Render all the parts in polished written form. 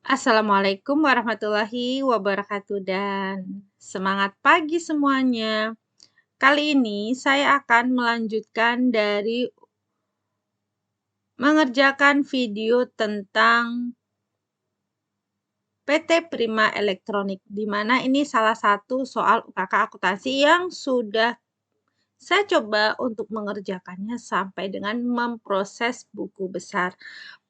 Assalamualaikum warahmatullahi wabarakatuh dan semangat pagi semuanya. Kali ini saya akan melanjutkan dari mengerjakan video tentang PT Prima Elektronik, di mana ini salah satu soal UKK akuntansi yang sudah saya coba untuk mengerjakannya sampai dengan memproses buku besar.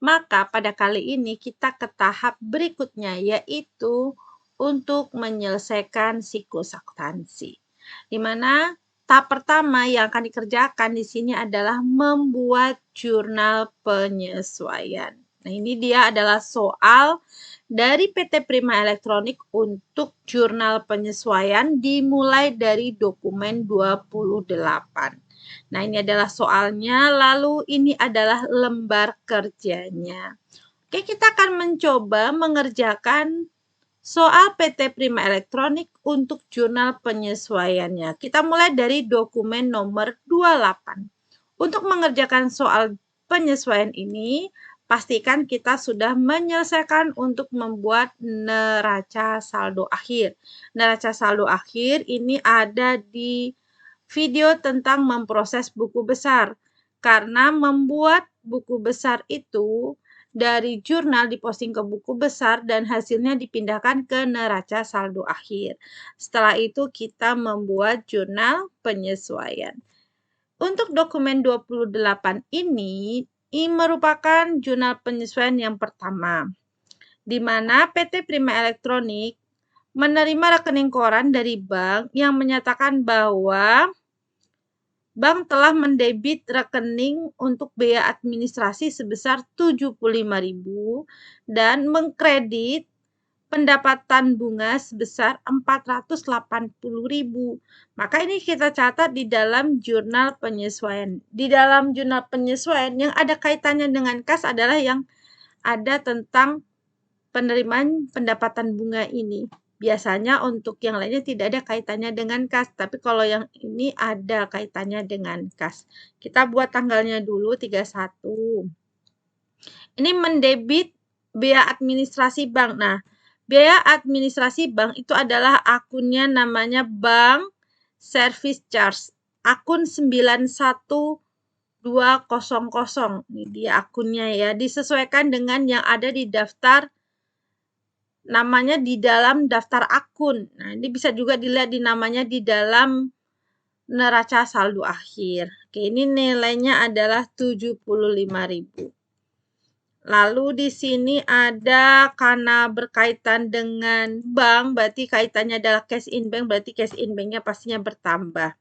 Maka pada kali ini kita ke tahap berikutnya, yaitu untuk menyelesaikan siklus akuntansi. Di mana tahap pertama yang akan dikerjakan di sini adalah membuat jurnal penyesuaian. Nah, ini dia adalah soal dari PT Prima Elektronik untuk jurnal penyesuaian dimulai dari dokumen 28. Nah, ini adalah soalnya, lalu ini adalah lembar kerjanya. Oke, kita akan mencoba mengerjakan soal PT Prima Elektronik untuk jurnal penyesuaiannya. Kita mulai dari dokumen nomor 28. Untuk mengerjakan soal penyesuaian ini, pastikan kita sudah menyelesaikan untuk membuat neraca saldo akhir. Neraca saldo akhir ini ada di video tentang memproses buku besar. Karena membuat buku besar itu dari jurnal diposting ke buku besar dan hasilnya dipindahkan ke neraca saldo akhir. Setelah itu kita membuat jurnal penyesuaian. Untuk dokumen 28 ini merupakan jurnal penyesuaian yang pertama, di mana PT Prima Elektronik menerima rekening koran dari bank yang menyatakan bahwa bank telah mendebit rekening untuk biaya administrasi sebesar 75.000 dan mengkredit pendapatan bunga sebesar 480.000. Maka ini kita catat di dalam jurnal penyesuaian. Di dalam jurnal penyesuaian yang ada kaitannya dengan kas adalah yang ada tentang penerimaan pendapatan bunga ini. Biasanya untuk yang lainnya tidak ada kaitannya dengan kas, tapi kalau yang ini ada kaitannya dengan kas. Kita buat tanggalnya dulu 31. Ini mendebit biaya administrasi bank. Nah, biaya administrasi bank itu adalah akunnya namanya Bank Service Charge. Akun 91200. Ini dia akunnya ya. Disesuaikan dengan yang ada di daftar namanya di dalam daftar akun. Nah, ini bisa juga dilihat di namanya di dalam neraca saldo akhir. Oke, ini nilainya adalah 75.000. Lalu di sini ada karena berkaitan dengan bank, berarti kaitannya adalah cash in bank, berarti cash in banknya pastinya bertambah.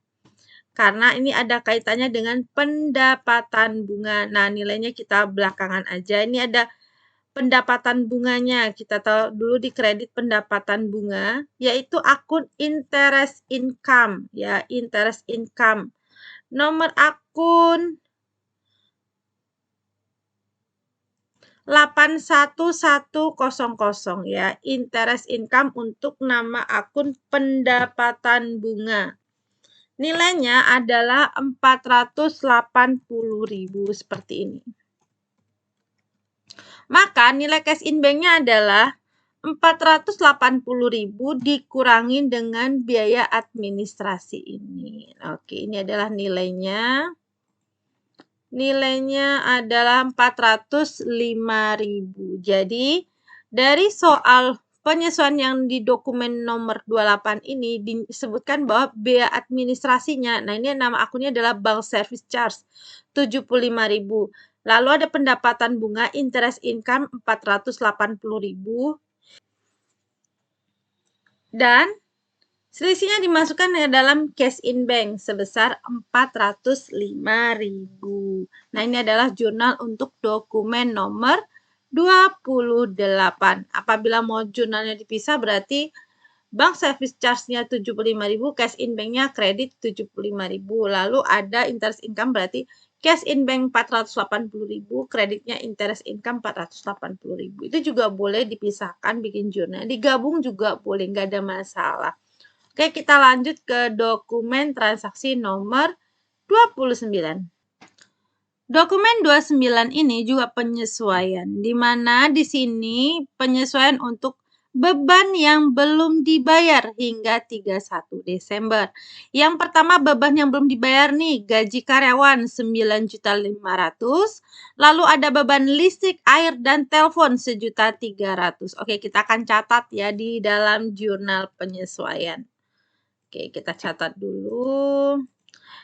Karena ini ada kaitannya dengan pendapatan bunga. Nah, nilainya kita belakangan aja. Ini ada pendapatan bunganya. Kita tahu dulu di kredit pendapatan bunga, yaitu akun interest income. Ya, interest income. Nomor akun 81100 ya, interest income untuk nama akun pendapatan bunga. Nilainya adalah 480.000 seperti ini. Maka nilai cash in bank-nya adalah 480.000 dikurangi dengan biaya administrasi ini. Oke, ini adalah nilainya. Nilainya adalah 405.000. Jadi, dari soal penyesuaian yang di dokumen nomor 28 ini disebutkan bahwa biaya administrasinya, nah ini nama akunnya adalah Bank Service Charge, 75.000. Lalu ada pendapatan bunga interest income 480.000. Dan selisihnya dimasukkan ke dalam cash in bank sebesar 405.000. Nah, ini adalah jurnal untuk dokumen nomor 28. Apabila mau jurnalnya dipisah berarti bank service charge-nya 75.000, cash in bank-nya kredit 75.000. Lalu ada interest income berarti cash in bank 480.000, kreditnya interest income 480.000. Itu juga boleh dipisahkan bikin jurnal. Digabung juga boleh, nggak ada masalah. Oke, kita lanjut ke dokumen transaksi nomor 29. Dokumen 29 ini juga penyesuaian, di mana di sini penyesuaian untuk beban yang belum dibayar hingga 31 Desember. Yang pertama beban yang belum dibayar nih, gaji karyawan 9.500.000, lalu ada beban listrik, air, dan telepon 1.300.000. Oke, kita akan catat ya di dalam jurnal penyesuaian. Oke, kita catat dulu.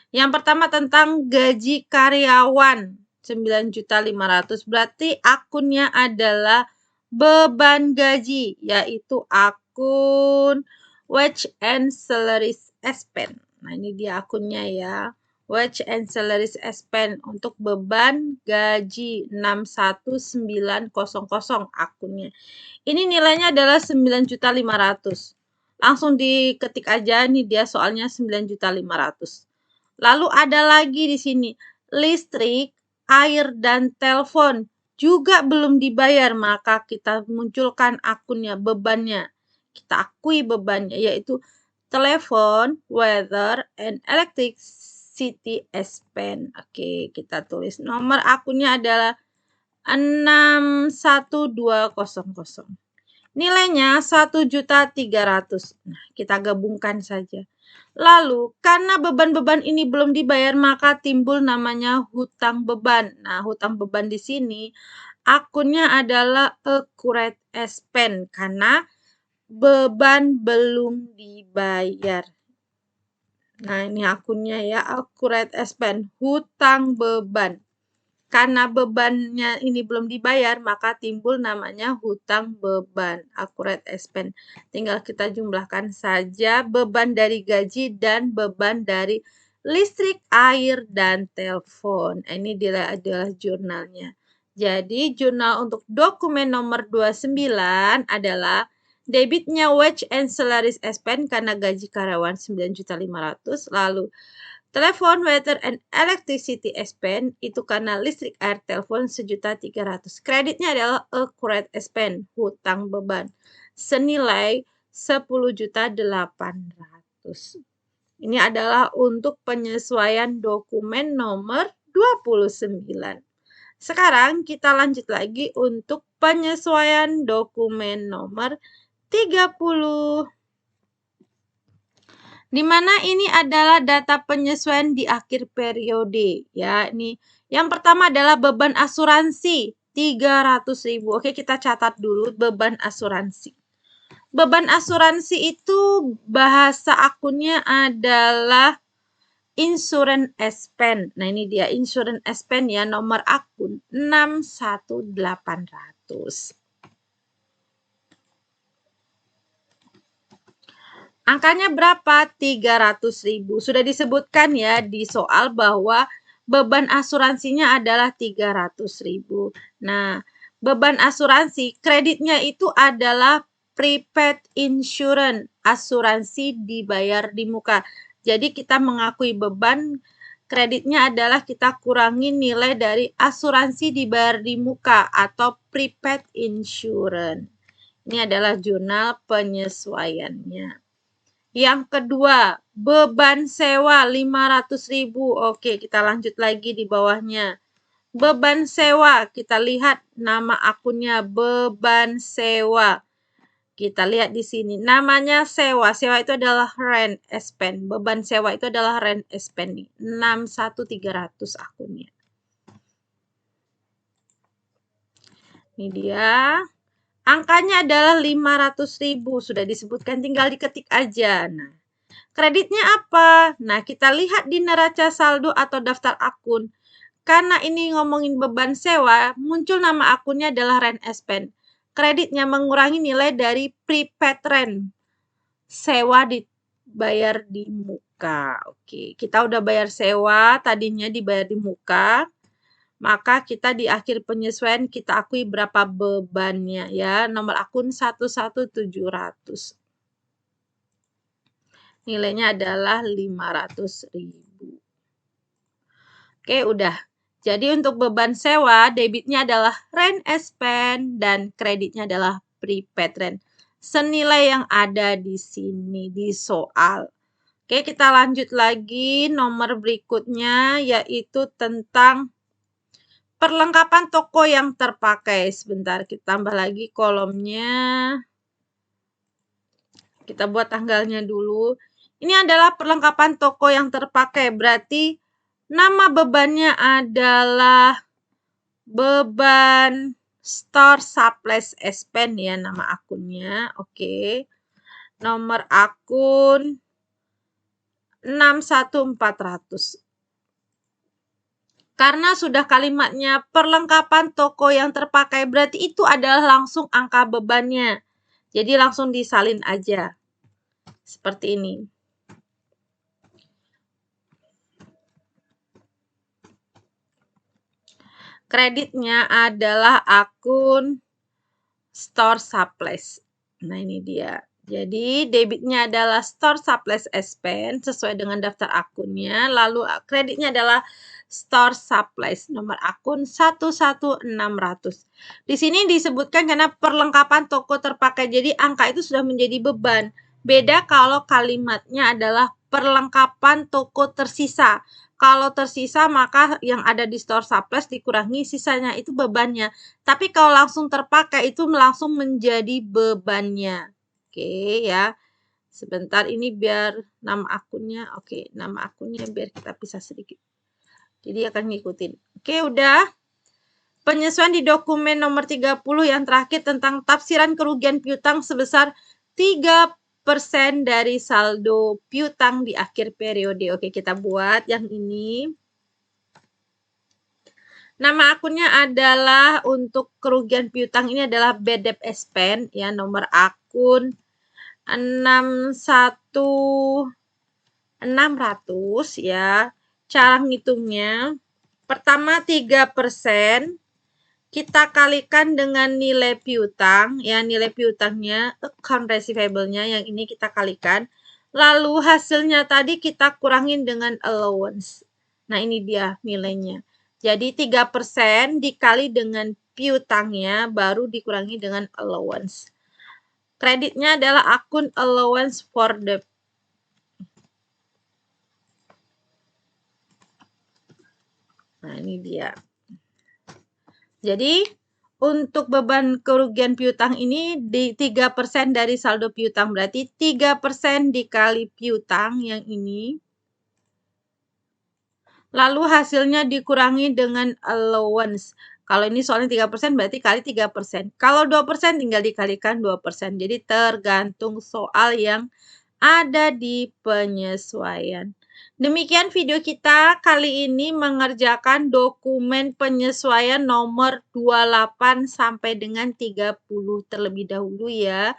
Yang pertama tentang gaji karyawan 9.500.000, berarti akunnya adalah beban gaji, yaitu akun wage and salaries expense. Nah, ini dia akunnya ya. Wage and salaries expense untuk beban gaji 61900 akunnya. Ini nilainya adalah 9.500.000. Langsung diketik aja nih dia soalnya 9.500.000. Lalu ada lagi di sini, listrik, air, dan telepon juga belum dibayar, maka kita munculkan akunnya, bebannya. Kita akui bebannya, yaitu telepon, weather, and electricity expense. Oke, kita tulis. Nomor akunnya adalah 61200. Nilainya 1.300.000. Nah, kita gabungkan saja. Lalu, karena beban-beban ini belum dibayar, maka timbul namanya hutang beban. Nah, hutang beban di sini akunnya adalah accrued expense karena beban belum dibayar. Nah, ini akunnya ya, accrued expense, hutang beban. Karena bebannya ini belum dibayar, maka timbul namanya hutang beban, accrued expense. Tinggal kita jumlahkan saja beban dari gaji dan beban dari listrik, air, dan telepon. Ini adalah jurnalnya. Jadi, jurnal untuk dokumen nomor 29 adalah debitnya wage and salaries expense karena gaji karyawan 9.500.000, lalu telepon, water, and electricity expense itu karena listrik, air, telepon 1.300.000. Kreditnya adalah accrued expense, hutang beban, senilai 10.800.000. Ini adalah untuk penyesuaian dokumen nomor 29. Sekarang kita lanjut lagi untuk penyesuaian dokumen nomor 30. Di mana ini adalah data penyesuaian di akhir periode ya. Ini yang pertama adalah beban asuransi 300.000. Oke, kita catat dulu beban asuransi. Beban asuransi itu bahasa akunnya adalah insurance expense. Nah, ini dia insurance expense ya, nomor akun 61800. Angkanya berapa? 300.000. Sudah disebutkan ya di soal bahwa beban asuransinya adalah 300.000. Nah, beban asuransi kreditnya itu adalah prepaid insurance, asuransi dibayar di muka. Jadi kita mengakui beban kreditnya adalah kita kurangi nilai dari asuransi dibayar di muka atau prepaid insurance. Ini adalah jurnal penyesuaiannya. Yang kedua, beban sewa 500.000. Oke, kita lanjut lagi di bawahnya. Beban sewa, kita lihat nama akunnya beban sewa. Kita lihat di sini, namanya sewa. Sewa itu adalah rent expense. Beban sewa itu adalah rent expense. 61300 akunnya. Ini dia. Angkanya adalah 500.000. Sudah disebutkan, tinggal diketik aja. Nah, kreditnya apa? Nah, kita lihat di neraca saldo atau daftar akun. Karena ini ngomongin beban sewa, muncul nama akunnya adalah rent expense. Kreditnya mengurangi nilai dari prepaid rent. Sewa dibayar di muka. Oke, kita udah bayar sewa, tadinya dibayar di muka. Maka kita di akhir penyesuaian kita akui berapa bebannya ya. Nomor akun 1.700. Nilainya adalah 500.000. Oke, udah. Jadi untuk beban sewa, debitnya adalah rent expense dan kreditnya adalah prepaid rent. Senilai yang ada di sini di soal. Oke, kita lanjut lagi nomor berikutnya yaitu tentang perlengkapan toko yang terpakai. Sebentar, kita tambah lagi kolomnya. Kita buat tanggalnya dulu. Ini adalah perlengkapan toko yang terpakai. Berarti nama bebannya adalah beban Store Supplies S-Pen ya, nama akunnya. Oke. Nomor akun 61400. Karena sudah kalimatnya perlengkapan toko yang terpakai, berarti itu adalah langsung angka bebannya. Jadi langsung disalin aja. Seperti ini. Kreditnya adalah akun Store Supplies. Nah, ini dia. Jadi, debitnya adalah Store Supplies S-Pen sesuai dengan daftar akunnya. Lalu, kreditnya adalah Store Supplies, nomor akun 11600. Di sini disebutkan karena perlengkapan toko terpakai. Jadi, angka itu sudah menjadi beban. Beda kalau kalimatnya adalah perlengkapan toko tersisa. Kalau tersisa, maka yang ada di Store Supplies dikurangi sisanya, itu bebannya. Tapi kalau langsung terpakai, itu langsung menjadi bebannya. Oke ya. Sebentar, ini biar nama akunnya. Oke, nama akunnya biar kita pisah sedikit. Jadi akan ngikutin. Oke, udah. Penyesuaian di dokumen nomor 30 yang terakhir tentang tafsiran kerugian piutang sebesar 3% dari saldo piutang di akhir periode. Oke, kita buat yang ini. Nama akunnya adalah untuk kerugian piutang ini adalah BDEP S-Pen ya, nomor akun 61600 ya. Cara ngitungnya, pertama 3% kita kalikan dengan nilai piutang, ya nilai piutangnya, account receivable-nya yang ini kita kalikan. Lalu hasilnya tadi kita kurangin dengan allowance. Nah, ini dia nilainya. Jadi 3% dikali dengan piutangnya baru dikurangi dengan allowance. Kreditnya adalah akun allowance for debt. Nah, ini dia. Jadi, untuk beban kerugian piutang ini di 3% dari saldo piutang. Berarti 3% dikali piutang yang ini. Lalu hasilnya dikurangi dengan allowance. Kalau ini soalnya 3% berarti kali 3%. Kalau 2% tinggal dikalikan 2%. Jadi tergantung soal yang ada di penyesuaian. Demikian video kita kali ini mengerjakan dokumen penyesuaian nomor 28 sampai dengan 30 terlebih dahulu ya.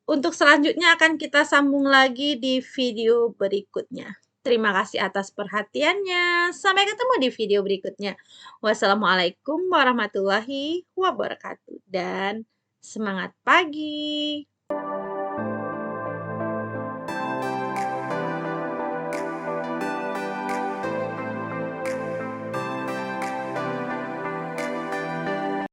Untuk selanjutnya akan kita sambung lagi di video berikutnya. Terima kasih atas perhatiannya. Sampai ketemu di video berikutnya. Wassalamualaikum warahmatullahi wabarakatuh. Dan semangat pagi.